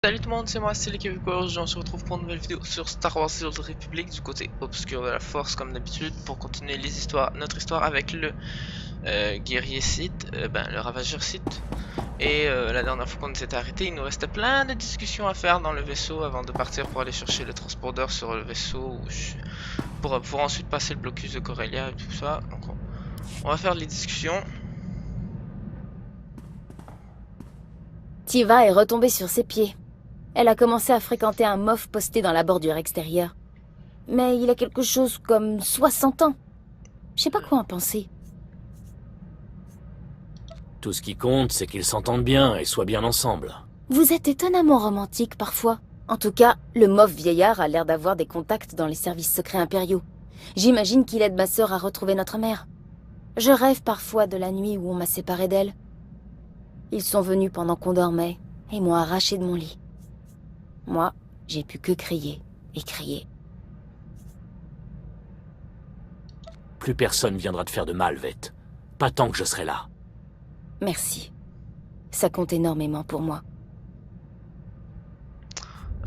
Salut tout le monde, c'est moi, c'est l'équipe Power. On se retrouve pour une nouvelle vidéo sur Star Wars The Old Republic du côté obscur de la Force comme d'habitude pour continuer notre histoire avec le guerrier Sith, le ravageur Sith. Et la dernière fois qu'on s'était arrêté, il nous restait plein de discussions à faire dans le vaisseau avant de partir pour aller chercher le transporteur sur le vaisseau pour ensuite passer le blocus de Corellia et tout ça. Donc on va faire les discussions. Tiva est retombée sur ses pieds. Elle a commencé à fréquenter un moff posté dans la bordure extérieure. Mais il a quelque chose comme 60 ans. Je sais pas quoi en penser. Tout ce qui compte, c'est qu'ils s'entendent bien et soient bien ensemble. Vous êtes étonnamment romantique parfois. En tout cas, le moff vieillard a l'air d'avoir des contacts dans les services secrets impériaux. J'imagine qu'il aide ma sœur à retrouver notre mère. Je rêve parfois de la nuit où on m'a séparée d'elle. Ils sont venus pendant qu'on dormait et m'ont arraché de mon lit. Moi, j'ai pu que crier et crier. Plus personne viendra te faire de mal, Vette. Pas tant que je serai là. Merci. Ça compte énormément pour moi.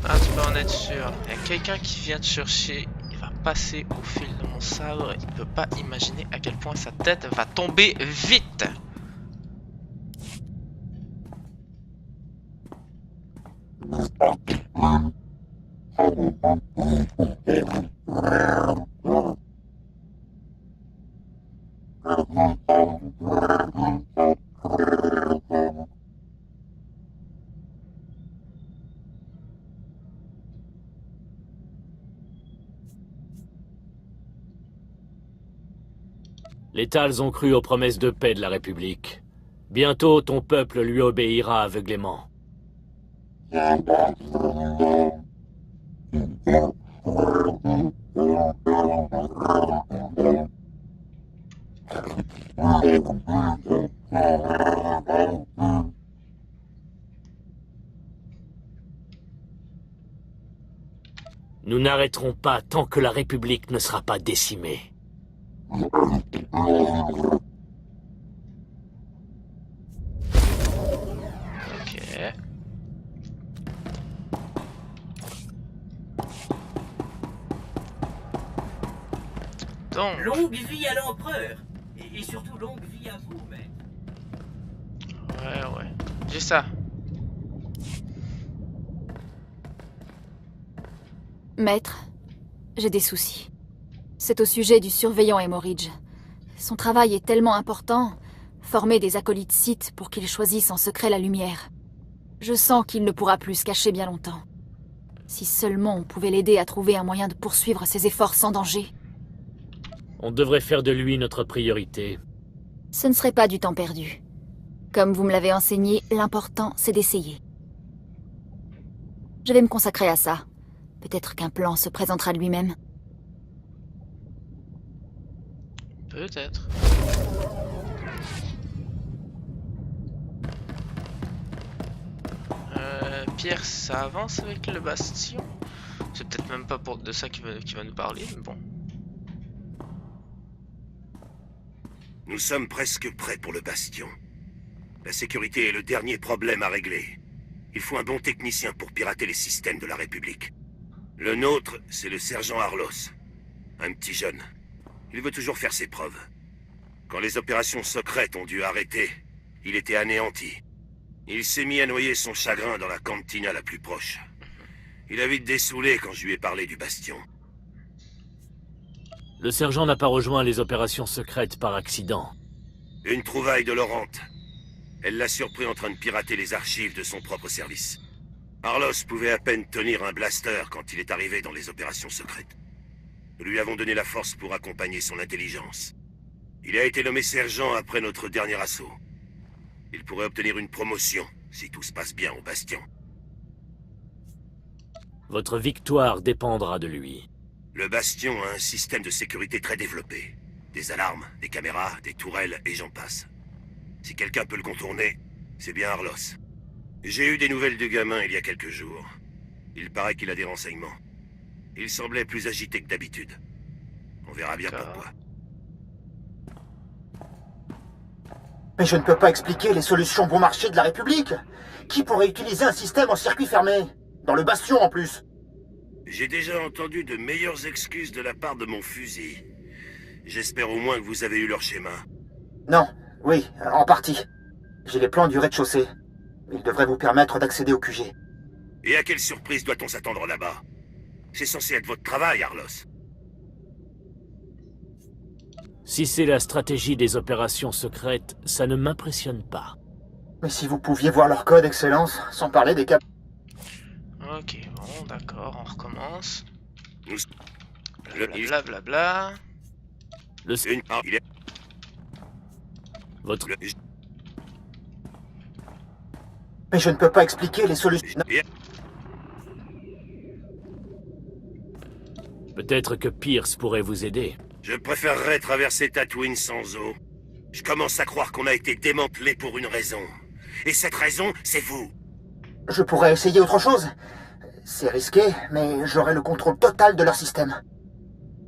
Ah, tu peux en être sûr. Il y a quelqu'un qui vient te chercher. Il va passer au fil de mon sabre. Il peut pas imaginer à quel point sa tête va tomber vite. Les Tals ont cru aux promesses de paix de la République. Bientôt, ton peuple lui obéira aveuglément. Nous n'arrêterons pas tant que la République ne sera pas décimée. Ok. Donc, Longue vie à l'empereur et surtout longue vie à vous, mais... ouais. J'ai ça. Maître, j'ai des soucis. C'est au sujet du surveillant Emoridge. Son travail est tellement important, former des acolytes Sith pour qu'ils choisissent en secret la lumière. Je sens qu'il ne pourra plus se cacher bien longtemps. Si seulement on pouvait l'aider à trouver un moyen de poursuivre ses efforts sans danger. On devrait faire de lui notre priorité. Ce ne serait pas du temps perdu. Comme vous me l'avez enseigné, l'important c'est d'essayer. Je vais me consacrer à ça. Peut-être qu'un plan se présentera lui-même. Peut-être. Pierre, ça avance avec le bastion. C'est peut-être même pas de ça qu'il va nous parler, mais bon. Nous sommes presque prêts pour le bastion. La sécurité est le dernier problème à régler. Il faut un bon technicien pour pirater les systèmes de la République. Le nôtre, c'est le sergent Arlos. Un petit jeune. Il veut toujours faire ses preuves. Quand les opérations secrètes ont dû arrêter, il était anéanti. Il s'est mis à noyer son chagrin dans la cantina la plus proche. Il a vite dessoulé quand je lui ai parlé du bastion. Le sergent n'a pas rejoint les opérations secrètes par accident. Une trouvaille de Laurent. Elle l'a surpris en train de pirater les archives de son propre service. Arlos pouvait à peine tenir un blaster quand il est arrivé dans les opérations secrètes. Nous lui avons donné la force pour accompagner son intelligence. Il a été nommé sergent après notre dernier assaut. Il pourrait obtenir une promotion si tout se passe bien au bastion. Votre victoire dépendra de lui. Le bastion a un système de sécurité très développé. Des alarmes, des caméras, des tourelles et j'en passe. Si quelqu'un peut le contourner, c'est bien Arlos. J'ai eu des nouvelles du gamin il y a quelques jours. Il paraît qu'il a des renseignements. Il semblait plus agité que d'habitude. On verra bien pourquoi. Mais je ne peux pas expliquer les solutions bon marché de la République. Qui pourrait utiliser un système en circuit fermé? Dans le bastion en plus. J'ai déjà entendu de meilleures excuses de la part de mon fusil. J'espère au moins que vous avez eu leur schéma. Non, oui, en partie. J'ai les plans du rez-de-chaussée. Ils devraient vous permettre d'accéder au QG. Et à quelle surprise doit-on s'attendre là-bas? C'est censé être votre travail, Arlos. Si c'est la stratégie des opérations secrètes, ça ne m'impressionne pas. Mais si vous pouviez voir leur code, Excellence, sans parler des cap... Ok, bon, d'accord, on recommence. Le- Blablabla. Le... il est... Votre... le- Mais je ne peux pas expliquer les solutions... et- Peut-être que Pierce pourrait vous aider. Je préférerais traverser Tatooine sans eau. Je commence à croire qu'on a été démantelé pour une raison. Et cette raison, c'est vous. Je pourrais essayer autre chose. C'est risqué, mais j'aurai le contrôle total de leur système.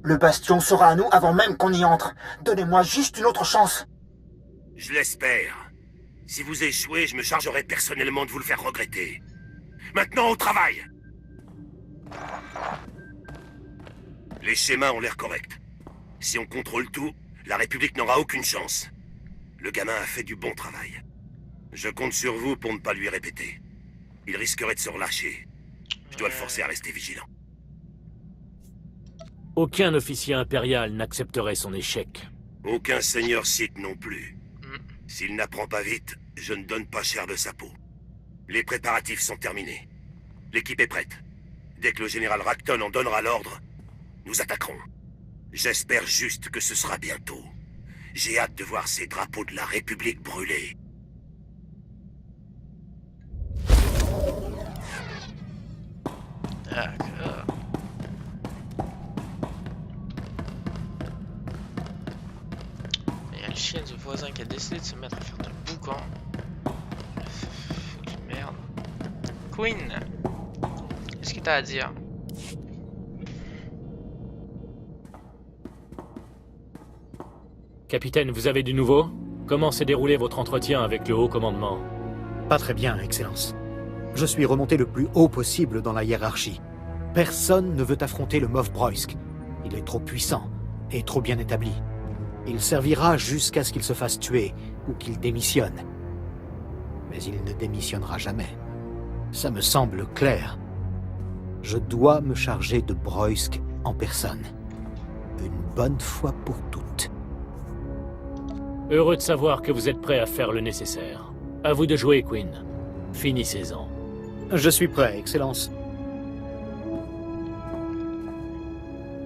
Le bastion sera à nous avant même qu'on y entre. Donnez-moi juste une autre chance. Je l'espère. Si vous échouez, je me chargerai personnellement de vous le faire regretter. Maintenant, au travail! Les schémas ont l'air corrects. Si on contrôle tout, la République n'aura aucune chance. Le gamin a fait du bon travail. Je compte sur vous pour ne pas lui répéter. Il risquerait de se relâcher. Je dois le forcer à rester vigilant. Aucun officier impérial n'accepterait son échec. Aucun seigneur Sith non plus. S'il n'apprend pas vite, je ne donne pas cher de sa peau. Les préparatifs sont terminés. L'équipe est prête. Dès que le général Racton en donnera l'ordre, nous attaquerons. J'espère juste que ce sera bientôt. J'ai hâte de voir ces drapeaux de la République brûler. D'accord. Il y a le chien du voisin qui a décidé de se mettre à faire de boucan. Foutu de merde. Queen, qu'est-ce que t'as à dire? Capitaine, vous avez du nouveau? Comment s'est déroulé votre entretien avec le haut commandement? Pas très bien, Excellence. Je suis remonté le plus haut possible dans la hiérarchie. Personne ne veut affronter le Moff Broysk. Il est trop puissant et trop bien établi. Il servira jusqu'à ce qu'il se fasse tuer ou qu'il démissionne. Mais il ne démissionnera jamais. Ça me semble clair. Je dois me charger de Broysk en personne. Une bonne fois pour toutes. Heureux de savoir que vous êtes prêt à faire le nécessaire. À vous de jouer, Queen. Finissez-en. Je suis prêt, Excellence.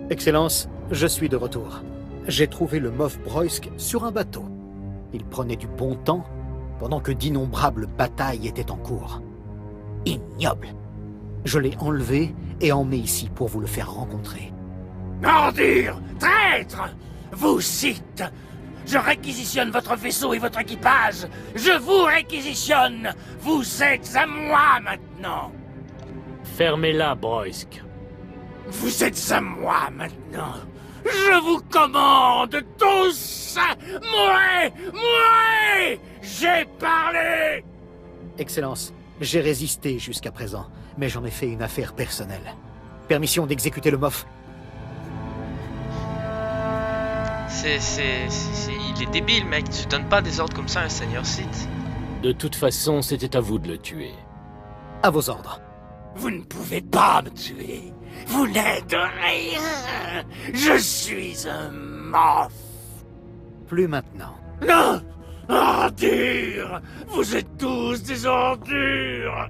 Excellence, je suis de retour. J'ai trouvé le Moff Broysk sur un bateau. Il prenait du bon temps pendant que d'innombrables batailles étaient en cours. Ignoble. Je l'ai enlevé et emmené ici pour vous le faire rencontrer. Ordure! Traître! Vous cite! Je réquisitionne votre vaisseau et votre équipage! Je vous réquisitionne! Vous êtes à moi maintenant! Fermez-la, Broysk. Vous êtes à moi maintenant! Je vous commande tous! Mourez! Mourez! J'ai parlé! Excellence, j'ai résisté jusqu'à présent, mais j'en ai fait une affaire personnelle. Permission d'exécuter le Moff. Il est débile, mec. Tu donnes pas des ordres comme ça à un seigneur Sith. De toute façon, c'était à vous de le tuer. À vos ordres. Vous ne pouvez pas me tuer! Vous n'êtes rien! Je suis un Moff! Plus maintenant. Non! Ordures! Vous êtes tous des ordures!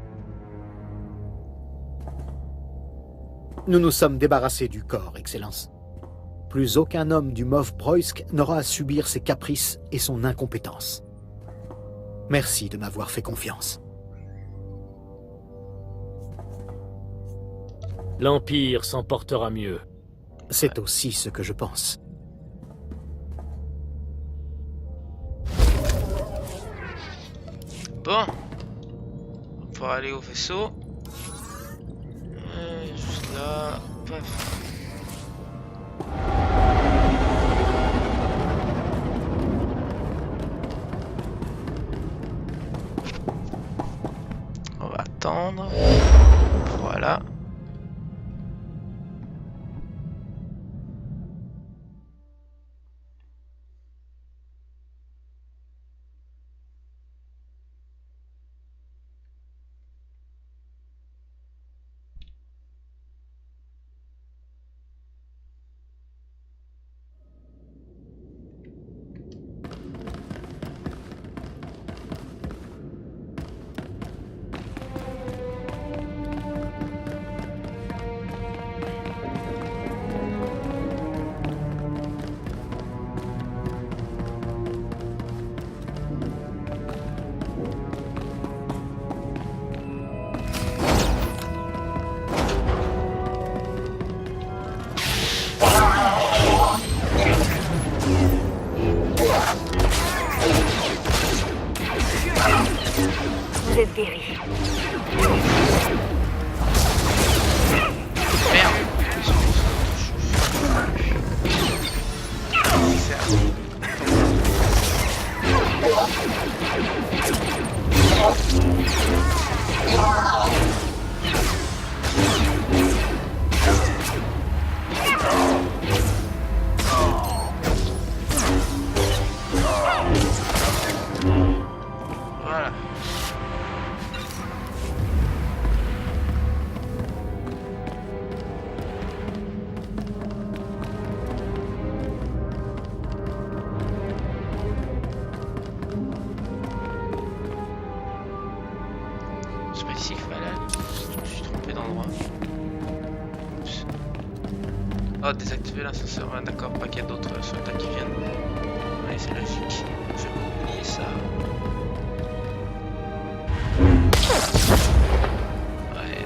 Nous nous sommes débarrassés du corps, Excellence. Plus aucun homme du Moff Broysk n'aura à subir ses caprices et son incompétence. Merci de m'avoir fait confiance. L'Empire s'en portera mieux. C'est aussi ce que je pense. Bon. On va pouvoir aller au vaisseau. Juste là. Paf. prendre. Voilà. Vous êtes guéri. Merde. Voilà. C'est pas ici qu'il fallait aller. Je me suis trompé d'endroit. Oups. Oh, désactiver l'ascenseur. Ah, d'accord, pas qu'il y a d'autres soldats qui viennent. Ouais, c'est logique. Je vais oublier ça. Ouais.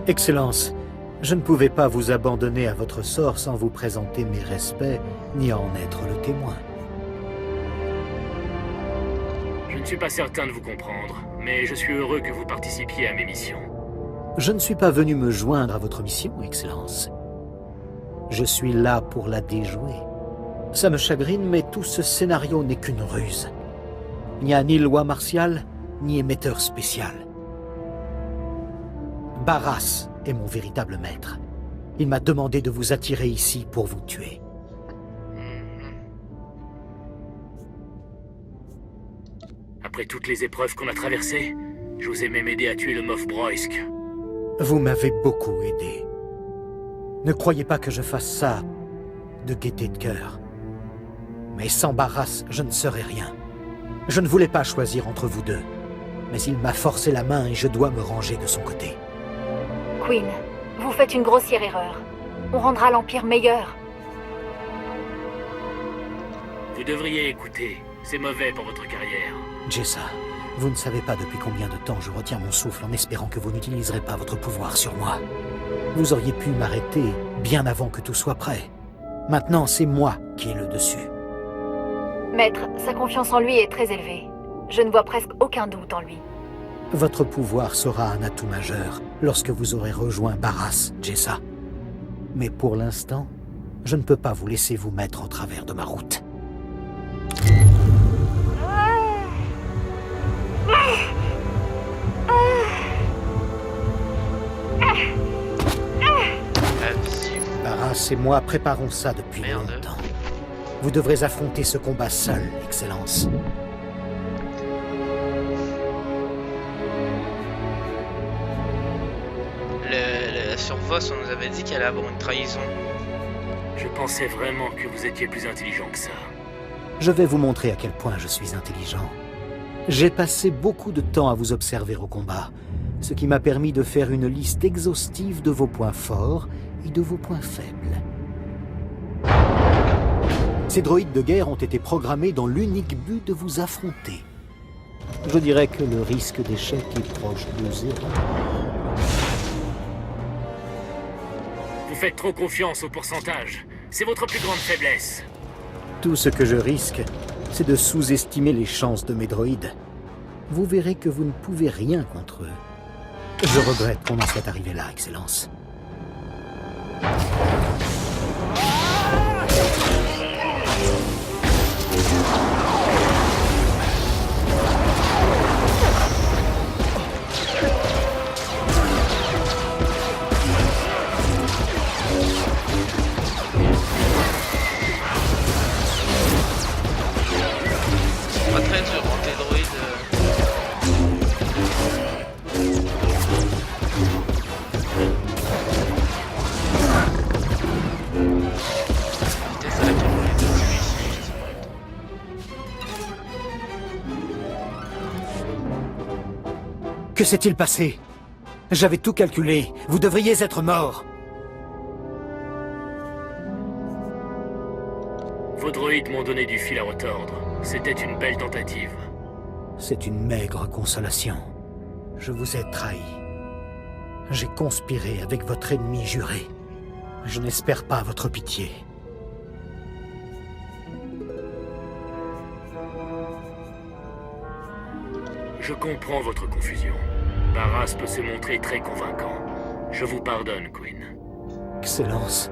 Excellence, je ne pouvais pas vous abandonner à votre sort sans vous présenter mes respects, ni en être le témoin. Je ne suis pas certain de vous comprendre, mais je suis heureux que vous participiez à mes missions. Je ne suis pas venu me joindre à votre mission, Excellence. Je suis là pour la déjouer. Ça me chagrine, mais tout ce scénario n'est qu'une ruse. Il n'y a ni loi martiale, ni émetteur spécial. Barras est mon véritable maître. Il m'a demandé de vous attirer ici pour vous tuer. Après toutes les épreuves qu'on a traversées, je vous ai même aidé à tuer le Moff Broysk. Vous m'avez beaucoup aidé. Ne croyez pas que je fasse ça de gaieté de cœur. Mais sans Barras, je ne serais rien. Je ne voulais pas choisir entre vous deux. Mais il m'a forcé la main et je dois me ranger de son côté. Queen, vous faites une grossière erreur. On rendra l'Empire meilleur. Vous devriez écouter. C'est mauvais pour votre carrière. Jessa, vous ne savez pas depuis combien de temps je retiens mon souffle en espérant que vous n'utiliserez pas votre pouvoir sur moi. Vous auriez pu m'arrêter bien avant que tout soit prêt. Maintenant, c'est moi qui ai le dessus. Maître, sa confiance en lui est très élevée. Je ne vois presque aucun doute en lui. Votre pouvoir sera un atout majeur lorsque vous aurez rejoint Barras, Jessa. Mais pour l'instant, je ne peux pas vous laisser vous mettre en travers de ma route. Barras et moi préparons ça depuis longtemps. Vous devrez affronter ce combat seul, Excellence. Sur Voss, on nous avait dit qu'il allait avoir une trahison. Je pensais vraiment que vous étiez plus intelligent que ça. Je vais vous montrer à quel point je suis intelligent. J'ai passé beaucoup de temps à vous observer au combat, ce qui m'a permis de faire une liste exhaustive de vos points forts et de vos points faibles. Ces droïdes de guerre ont été programmés dans l'unique but de vous affronter. Je dirais que le risque d'échec est proche de zéro. Vous faites trop confiance au pourcentage. C'est votre plus grande faiblesse. Tout ce que je risque, c'est de sous-estimer les chances de mes droïdes. Vous verrez que vous ne pouvez rien contre eux. Je regrette qu'on en soit arrivé là, Excellence. Pas très dur, hein, tes droïdes. Vitesse à laquelle on est dessus ici, ça va être- Que s'est-il passé? J'avais tout calculé. Vous devriez être mort. Vos droïdes m'ont donné du fil à retordre. C'était une belle tentative. C'est une maigre consolation. Je vous ai trahi. J'ai conspiré avec votre ennemi juré. Je n'espère pas votre pitié. Je comprends votre confusion. Barras peut se montrer très convaincant. Je vous pardonne, Queen. Excellence,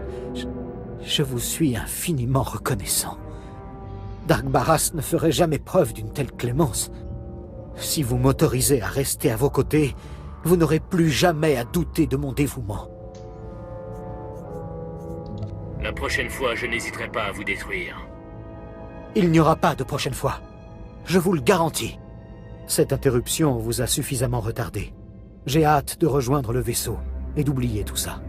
je vous suis infiniment reconnaissant. Dark Barras ne ferait jamais preuve d'une telle clémence. Si vous m'autorisez à rester à vos côtés, vous n'aurez plus jamais à douter de mon dévouement. La prochaine fois, je n'hésiterai pas à vous détruire. Il n'y aura pas de prochaine fois. Je vous le garantis. Cette interruption vous a suffisamment retardé. J'ai hâte de rejoindre le vaisseau et d'oublier tout ça.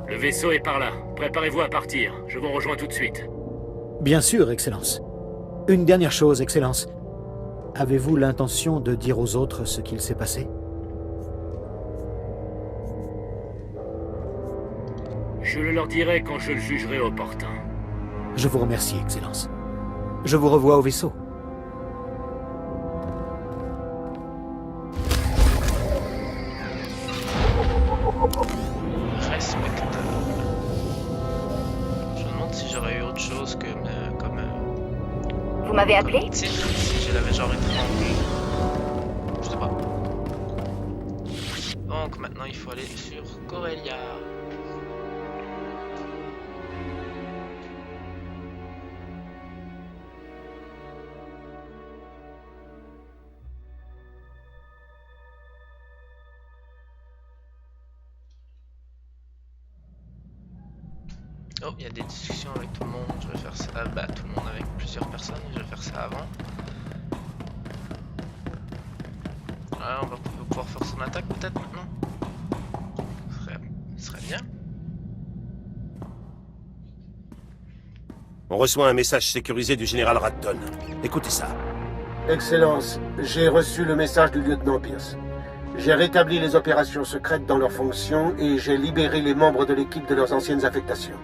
Le vaisseau est par là. Préparez-vous à partir. Je vous rejoins tout de suite. Bien sûr, Excellence. Une dernière chose, Excellence. Avez-vous l'intention de dire aux autres ce qu'il s'est passé? Je le leur dirai quand je le jugerai opportun. Je vous remercie, Excellence. Je vous revois au vaisseau. Respectable. Je me demande si j'aurais eu autre chose que comme Vous m'avez appelé? titre, si je l'avais genre étranglé. Je sais pas. Donc maintenant il faut aller sur Corellia. Oh, il y a des discussions avec tout le monde, je vais faire ça, bah tout le monde avec plusieurs personnes, je vais faire ça avant. Voilà, on va pouvoir faire son attaque peut-être maintenant. Ce serait bien. On reçoit un message sécurisé du général Ratton. Écoutez ça. Excellence, j'ai reçu le message du lieutenant Pierce. J'ai rétabli les opérations secrètes dans leurs fonctions et j'ai libéré les membres de l'équipe de leurs anciennes affectations.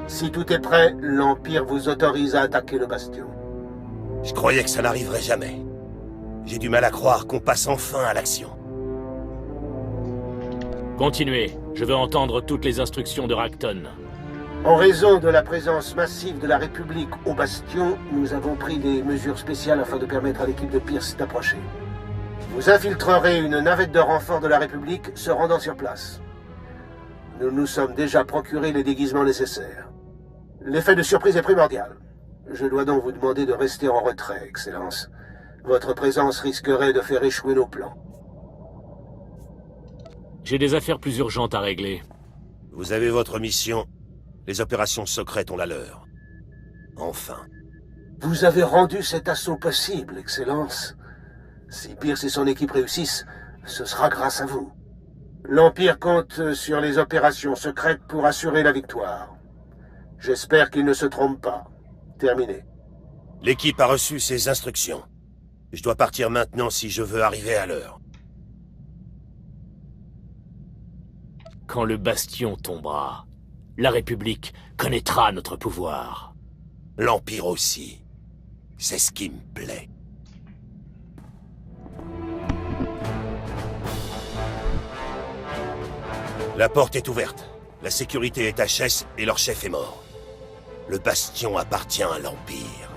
Si tout est prêt, l'Empire vous autorise à attaquer le bastion. Je croyais que ça n'arriverait jamais. J'ai du mal à croire qu'on passe enfin à l'action. Continuez. Je veux entendre toutes les instructions de Racton. En raison de la présence massive de la République au bastion, nous avons pris des mesures spéciales afin de permettre à l'équipe de Pierce d'approcher. Vous infiltrerez une navette de renfort de la République se rendant sur place. Nous nous sommes déjà procuré les déguisements nécessaires. L'effet de surprise est primordial. Je dois donc vous demander de rester en retrait, Excellence. Votre présence risquerait de faire échouer nos plans. J'ai des affaires plus urgentes à régler. Vous avez votre mission. Les opérations secrètes ont la leur. Enfin. Vous avez rendu cet assaut possible, Excellence. Si Pierce et son équipe réussissent, ce sera grâce à vous. L'Empire compte sur les opérations secrètes pour assurer la victoire. J'espère qu'il ne se trompe pas. Terminé. L'équipe a reçu ses instructions. Je dois partir maintenant si je veux arriver à l'heure. Quand le bastion tombera, la République connaîtra notre pouvoir. L'Empire aussi. C'est ce qui me plaît. La porte est ouverte. La sécurité est HS et leur chef est mort. Le bastion appartient à l'Empire.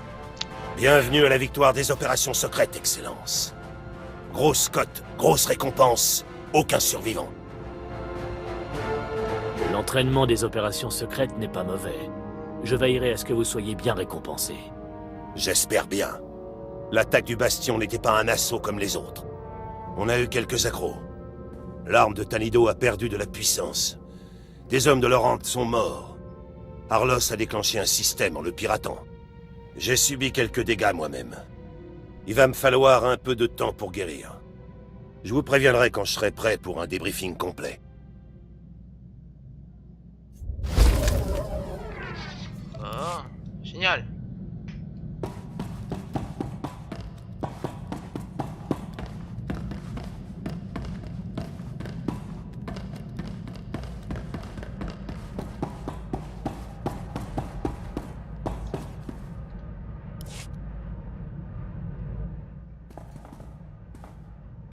Bienvenue à la victoire des opérations secrètes, Excellence. Grosse cote, grosse récompense, aucun survivant. L'entraînement des opérations secrètes n'est pas mauvais. Je veillerai à ce que vous soyez bien récompensés. J'espère bien. L'attaque du bastion n'était pas un assaut comme les autres. On a eu quelques accros. L'arme de Tanido a perdu de la puissance. Des hommes de Laurent sont morts. Arlos a déclenché un système en le piratant. J'ai subi quelques dégâts moi-même. Il va me falloir un peu de temps pour guérir. Je vous préviendrai quand je serai prêt pour un débriefing complet. Oh, génial.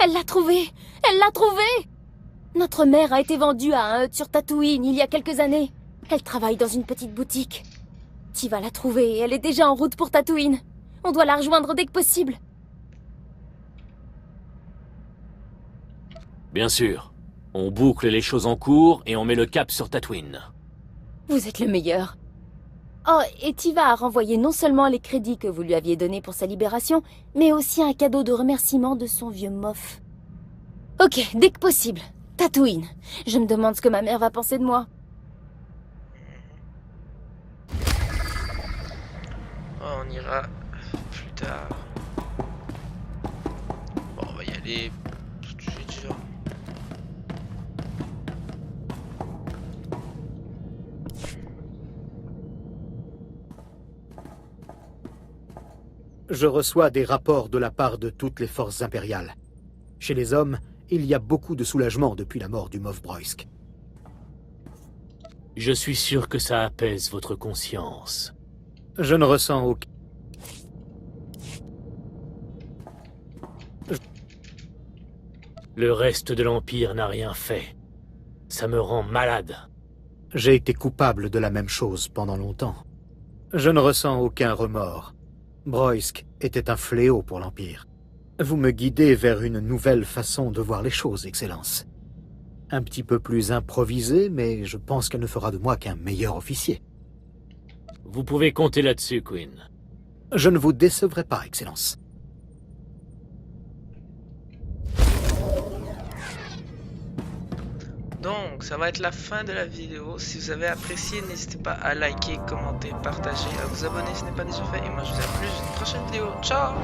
Elle l'a trouvé! Elle l'a trouvé! Notre mère a été vendue à un hut sur Tatooine il y a quelques années. Elle travaille dans une petite boutique. Tiva l'a trouvée et elle est déjà en route pour Tatooine. On doit la rejoindre dès que possible. Bien sûr. On boucle les choses en cours et on met le cap sur Tatooine. Vous êtes le meilleur. Oh, et Tiva a renvoyé non seulement les crédits que vous lui aviez donnés pour sa libération, mais aussi un cadeau de remerciement de son vieux Moff. Ok, dès que possible. Tatooine. Je me demande ce que ma mère va penser de moi. Oh, on ira plus tard. Bon, on va y aller tout de suite, genre. Je reçois des rapports de la part de toutes les forces impériales. Chez les hommes, il y a beaucoup de soulagement depuis la mort du Moff Broysk. Je suis sûr que ça apaise votre conscience. Je ne ressens aucun... Le reste de l'Empire n'a rien fait. Ça me rend malade. J'ai été coupable de la même chose pendant longtemps. Je ne ressens aucun remords. Broysk était un fléau pour l'Empire. Vous me guidez vers une nouvelle façon de voir les choses, Excellence. Un petit peu plus improvisée, mais je pense qu'elle ne fera de moi qu'un meilleur officier. Vous pouvez compter là-dessus, Queen. Je ne vous décevrai pas, Excellence. Donc, ça va être la fin de la vidéo. Si vous avez apprécié, n'hésitez pas à liker, commenter, partager, à vous abonner si ce n'est pas déjà fait. Et moi, je vous dis à plus dans une prochaine vidéo. Ciao!